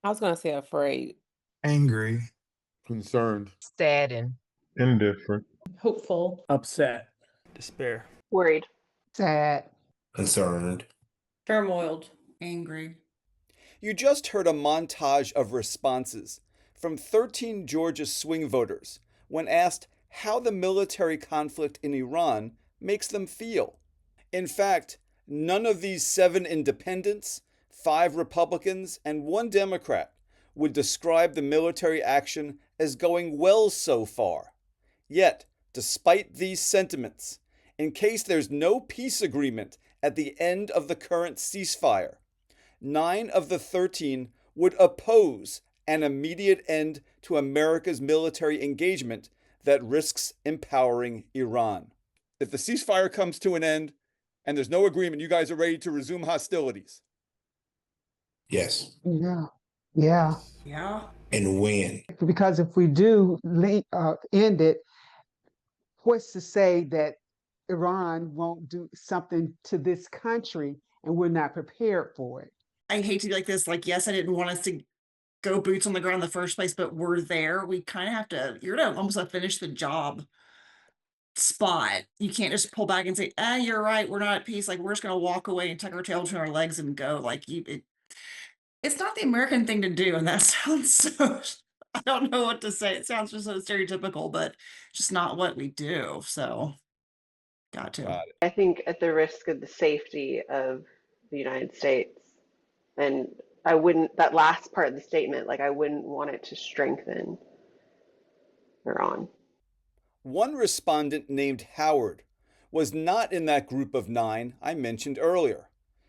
I was gonna say afraid. Angry. Concerned. Saddened. Indifferent. Hopeful. Upset. Despair. Worried. Sad. Concerned. Turmoiled. Angry. You just heard a montage of responses from 13 Georgia swing voters when asked how the military conflict in Iran makes them feel. In fact, none of these 7 independents, 5 Republicans, and 1 Democrat would describe the military action as going well so far. Yet, despite these sentiments, in case there's no peace agreement at the end of the current ceasefire, 9 of the 13 would oppose an immediate end to America's military engagement that risks empowering Iran. If the ceasefire comes to an end and there's no agreement, you guys are ready to resume hostilities? Yes. Yeah. Yeah. Yeah. And when? Because if we do end it, what's to say that Iran won't do something to this country and we're not prepared for it? I hate to be like this. Like, yes, I didn't want us to go boots on the ground in the first place, but we're there. We kind of have to, you're going to almost have to finish the job spot. You can't just pull back and say, you're right, we're not at peace. Like, we're just going to walk away and tuck our tail between our legs and go. Like, it's not the American thing to do. And that sounds so, I don't know what to say. It sounds just so stereotypical, but just not what we do. So, got to. I think at the risk of the safety of the United States, and I wouldn't, that last part of the statement, like I wouldn't want it to strengthen Iran. One respondent named Howard was not in that group of 9 I mentioned earlier.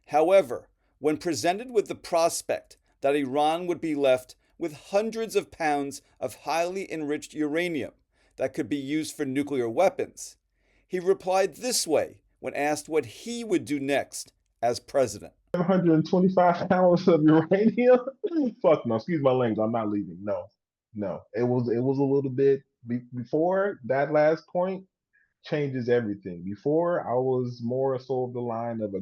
However, when presented with the prospect that Iran would be left with hundreds of pounds of highly enriched uranium that could be used for nuclear weapons, he replied this way when asked what he would do next as president. 725 pounds of uranium? Fuck no, excuse my language, I'm not leaving. No. It was a little bit before that last point changes everything. Before I was more so of the line of a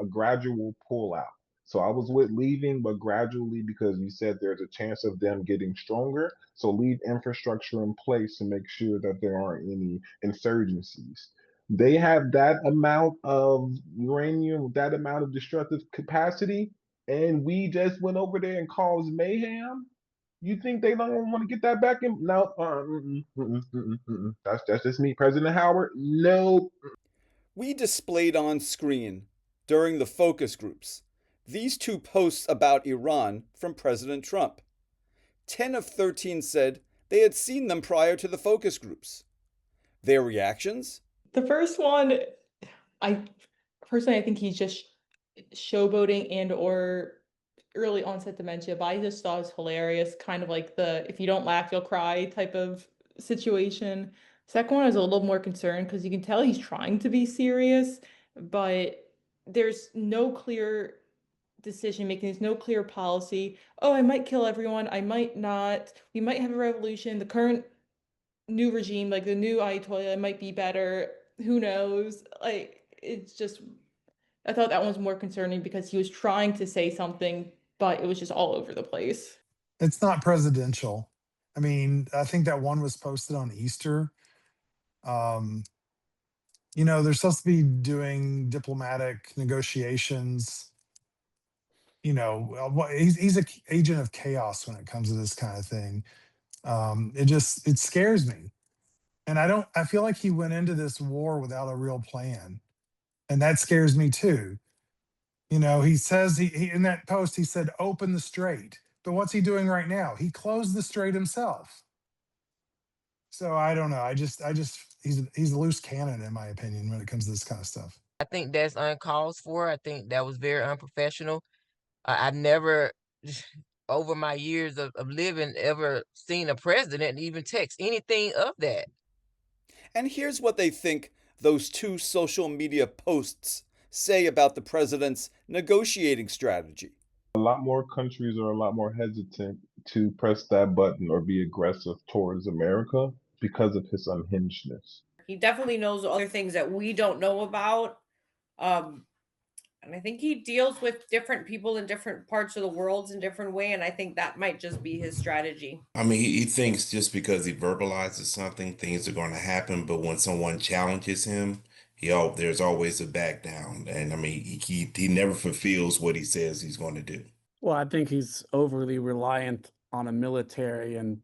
gradual pullout. So I was with leaving, but gradually because you said there's a chance of them getting stronger. So leave infrastructure in place to make sure that there aren't any insurgencies. They have that amount of uranium, that amount of destructive capacity, and we just went over there and caused mayhem. You think they don't want to get that back in? No, That's just me, President Howard. No. We displayed on screen during the focus groups these 2 posts about Iran from President Trump. 10 of 13 said they had seen them prior to the focus groups. Their reactions? The first one, I think he's just showboating and or early onset dementia, but I just thought it was hilarious, kind of like the if you don't laugh, you'll cry type of situation. Second one, I was a little more concerned because you can tell he's trying to be serious, but there's no clear decision making, there's no clear policy. Oh, I might kill everyone, I might not, we might have a revolution, the current new regime, like the new Ayatollah might be better, who knows? Like, it's just, I thought that one was more concerning because he was trying to say something, but it was just all over the place. It's not presidential. I mean, I think that one was posted on Easter. They're supposed to be doing diplomatic negotiations. He's an agent of chaos when it comes to this kind of thing. It scares me. And I feel like he went into this war without a real plan. And that scares me too. He says he in that post, he said, open the strait. But what's he doing right now? He closed the strait himself. So I don't know. He's a loose cannon, in my opinion, when it comes to this kind of stuff. I think that's uncalled for. I think that was very unprofessional. I've never, over my years of living, ever seen a president even text anything of that. And here's what they think those 2 social media posts say about the president's negotiating strategy. A lot more countries are a lot more hesitant to press that button or be aggressive towards America because of his unhingedness. He definitely knows other things that we don't know about. And I think he deals with different people in different parts of the world in different way. And I think that might just be his strategy. I mean, he thinks just because he verbalizes something, things are going to happen. But when someone challenges him, there's always a back down. And I mean, he never fulfills what he says he's going to do. Well, I think he's overly reliant on a military and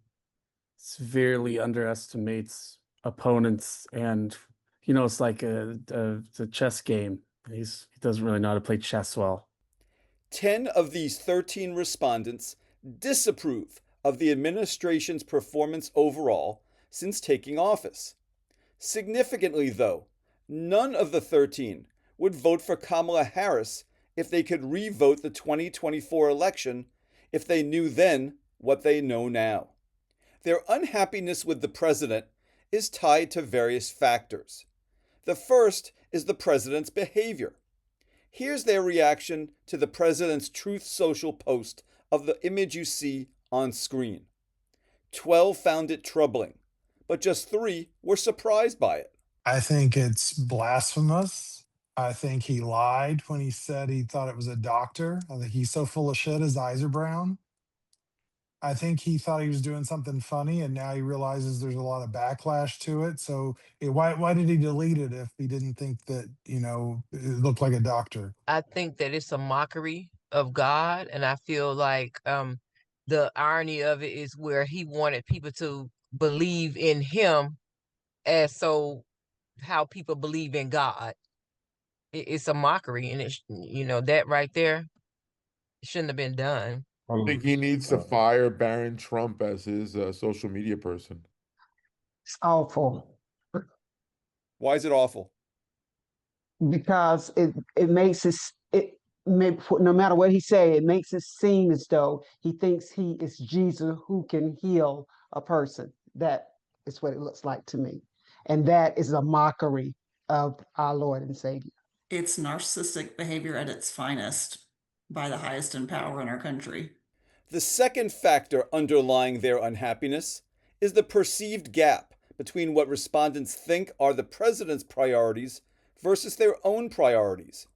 severely underestimates opponents. And, it's like it's a chess game. He doesn't really know how to play chess well. 10 of these 13 respondents disapprove of the administration's performance overall since taking office. Significantly, though, none of the 13 would vote for Kamala Harris if they could re-vote the 2024 election if they knew then what they know now. Their unhappiness with the president is tied to various factors. The first is the president's behavior. Here's their reaction to the president's Truth Social post of the image you see on screen. 12 found it troubling, but just 3 were surprised by it. I think it's blasphemous. I think he lied when he said he thought it was a doctor. I think he's so full of shit, his eyes are brown. I think he thought he was doing something funny, and now he realizes there's a lot of backlash to it. So why did he delete it if he didn't think that, it looked like a doctor? I think that it's a mockery of God, and I feel like the irony of it is where he wanted people to believe in him as how people believe in God. It's a mockery, and that right there shouldn't have been done. I think he needs to fire Barron Trump as his social media person. It's awful Why is it awful? because it makes no matter what he say, it makes it seem as though he thinks he is Jesus who can heal a person. That is what it looks like to me. And that is a mockery of our Lord and Savior. It's narcissistic behavior at its finest by the highest in power in our country. The second factor underlying their unhappiness is the perceived gap between what respondents think are the president's priorities versus their own priorities.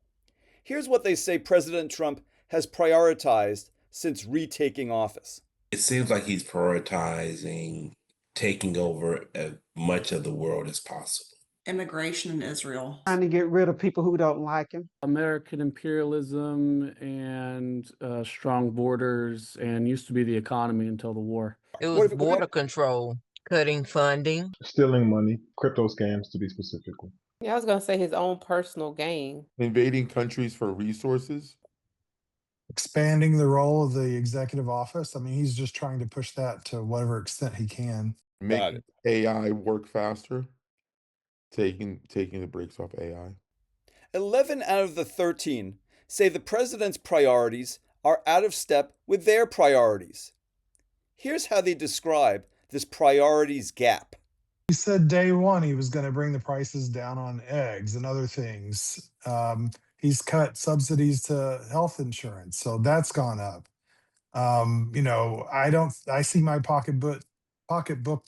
Here's what they say President Trump has prioritized since retaking office. It seems like he's prioritizing taking over as much of the world as possible. Immigration in Israel. Trying to get rid of people who don't like him. American imperialism and strong borders, and used to be the economy until the war. It was border control, cutting funding. Stealing money, crypto scams to be specifically. Yeah, I was gonna say his own personal gain. Invading countries for resources. Expanding the role of the executive office. I mean, he's just trying to push that to whatever extent he can. Make AI work faster. Taking the brakes off AI. 11 out of the 13 say the president's priorities are out of step with their priorities. Here's how they describe this priorities gap. He said day one he was going to bring the prices down on eggs and other things. He's cut subsidies to health insurance, so that's gone up. I see my pocketbook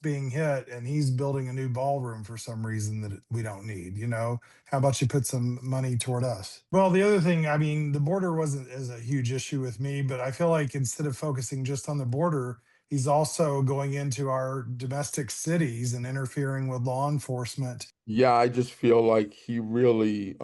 being hit, and he's building a new ballroom for some reason that we don't need. How about you put some money toward us? Well, the other thing, I mean, the border wasn't as a huge issue with me, but I feel like instead of focusing just on the border, he's also going into our domestic cities and interfering with law enforcement. Yeah, I just feel like he really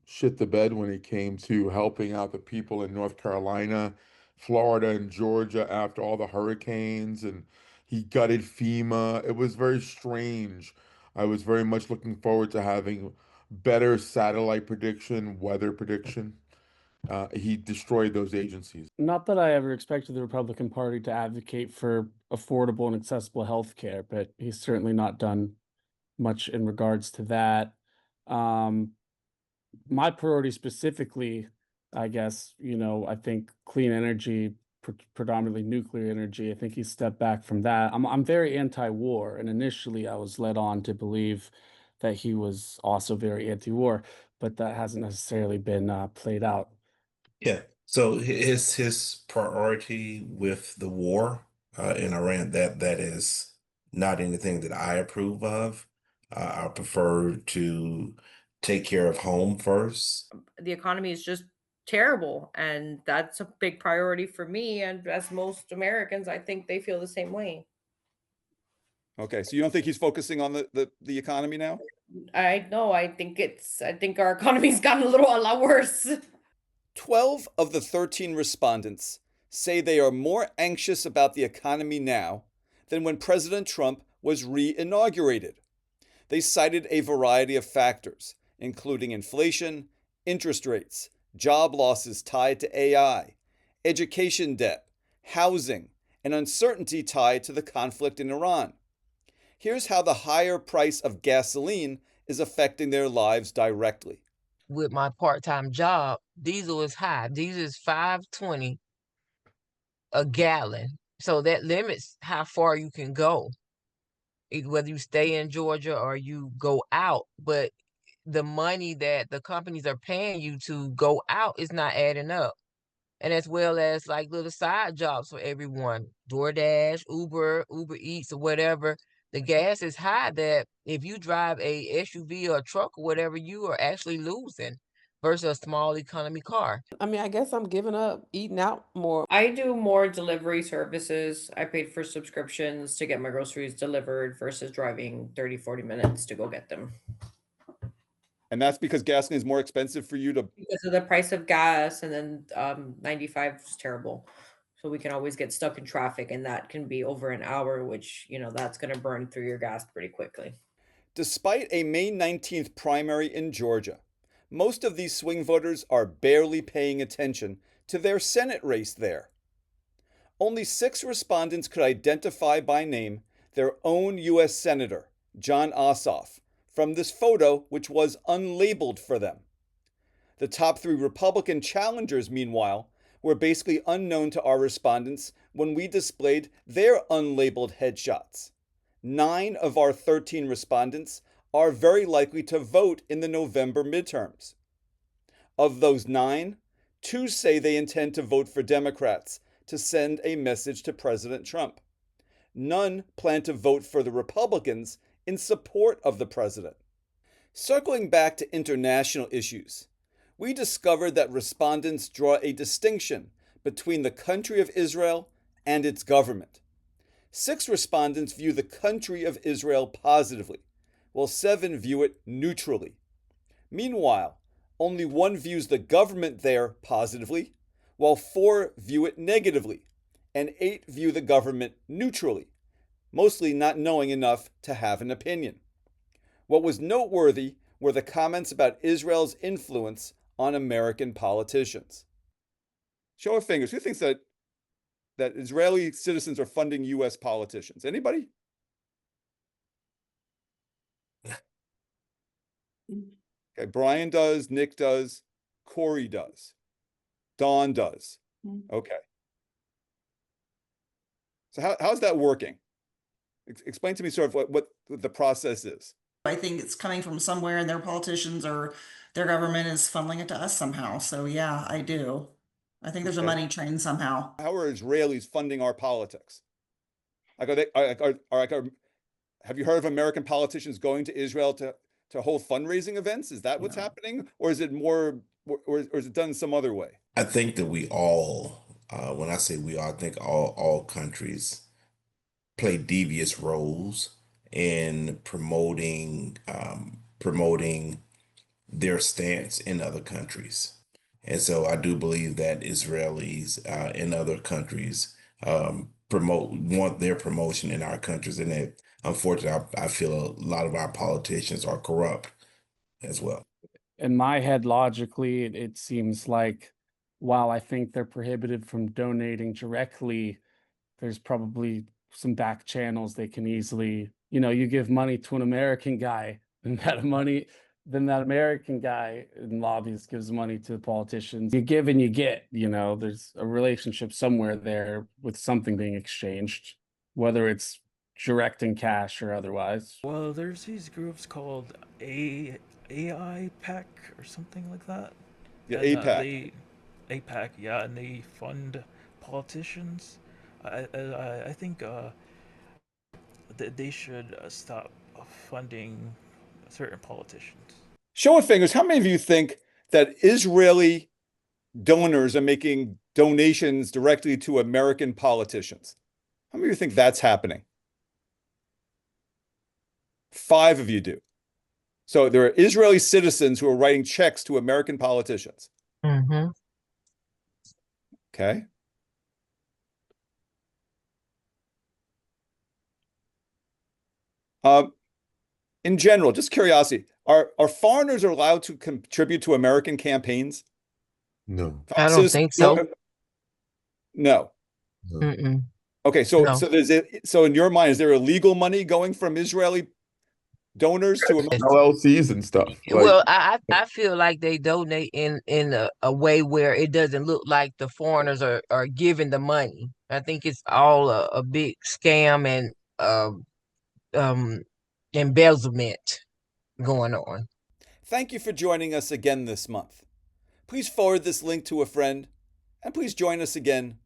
shit the bed when it came to helping out the people in North Carolina, Florida, and Georgia after all the hurricanes, and he gutted FEMA. It was very strange. I was very much looking forward to having better satellite prediction, weather prediction. He destroyed those agencies. Not that I ever expected the Republican Party to advocate for affordable and accessible health care, but he's certainly not done much in regards to that. My priority specifically, I guess, I think clean energy, predominantly nuclear energy. I think he stepped back from that. I'm very anti-war, and initially I was led on to believe that he was also very anti-war, but that hasn't necessarily been played out. Yeah. So his priority with the war in Iran, that is not anything that I approve of. I prefer to take care of home first. The economy is just terrible. And that's a big priority for me. And as most Americans, I think they feel the same way. Okay, so you don't think he's focusing on the economy now? I know. I think our economy's gotten a lot worse. 12 of the 13 respondents say they are more anxious about the economy now than when President Trump was re-inaugurated. They cited a variety of factors, including inflation, interest rates, job losses tied to AI, education debt, housing, and uncertainty tied to the conflict in Iran. Here's how the higher price of gasoline is affecting their lives directly. With my part-time job, diesel is high. Diesel is $5.20 a gallon. So that limits how far you can go, whether you stay in Georgia or you go out. But the money that the companies are paying you to go out is not adding up. And as well as like little side jobs for everyone, DoorDash, Uber Eats, or whatever. The gas is high that if you drive a SUV or a truck or whatever, you are actually losing versus a small economy car. I mean, I guess I'm giving up eating out more. I do more delivery services. I paid for subscriptions to get my groceries delivered versus driving 30, 40 minutes to go get them. And that's because gasoline is more expensive for you to. Because of the price of gas, and then 95 is terrible. So we can always get stuck in traffic, and that can be over an hour, which, that's going to burn through your gas pretty quickly. Despite a May 19th primary in Georgia, most of these swing voters are barely paying attention to their Senate race there. Only 6 respondents could identify by name their own U.S. Senator, John Ossoff, from this photo, which was unlabeled for them. The top 3 Republican challengers, meanwhile, were basically unknown to our respondents when we displayed their unlabeled headshots. 9 of our 13 respondents are very likely to vote in the November midterms. Of those 9, 2 say they intend to vote for Democrats to send a message to President Trump. None plan to vote for the Republicans in support of the president. Circling back to international issues, we discovered that respondents draw a distinction between the country of Israel and its government. 6 respondents view the country of Israel positively, while 7 view it neutrally. Meanwhile, only 1 views the government there positively, while 4 view it negatively, and 8 view the government neutrally, mostly not knowing enough to have an opinion. What was noteworthy were the comments about Israel's influence on American politicians. Show of fingers, who thinks that Israeli citizens are funding U.S. politicians? Anybody? Okay, Brian does, Nick does, Corey does, Dawn does. Okay. So how's that working? Explain to me sort of what the process is. I think it's coming from somewhere, and their politicians or their government is funneling it to us somehow. So yeah, I do. I think there's a money train somehow. How are Israelis funding our politics? Like, have you heard of American politicians going to Israel to hold fundraising events? Is that what's happening, or is it more, or is it done some other way? I think that we all, when I say we all, I think all countries play devious roles in promoting their stance in other countries. And so I do believe that Israelis in other countries want their promotion in our countries, and that unfortunately I feel a lot of our politicians are corrupt as well. In my head, logically, it seems like while I think they're prohibited from donating directly, there's probably some back channels they can easily, you give money to an American guy, and that American guy and lobbyist gives money to the politicians. You give and you get, there's a relationship somewhere there with something being exchanged, whether it's direct in cash or otherwise. Well, there's these groups called AI PAC or something like that. Yeah, and, APAC. APAC, yeah, and they fund politicians. I think they should stop funding certain politicians. Show of fingers, how many of you think that Israeli donors are making donations directly to American politicians? How many of you think that's happening? 5 of you do. So there are Israeli citizens who are writing checks to American politicians. Mm-hmm. Okay. In general, just curiosity, are foreigners allowed to contribute to American campaigns? No. I don't think so. No. No. Mm-mm. Okay, so No. so in your mind, is there illegal money going from Israeli donors to American? LLCs and stuff. Like, Well, I feel like they donate in a way where it doesn't look like the foreigners are giving the money. I think it's all a big scam and embezzlement going on. Thank you for joining us again this month. Please forward this link to a friend, and please join us again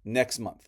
next month.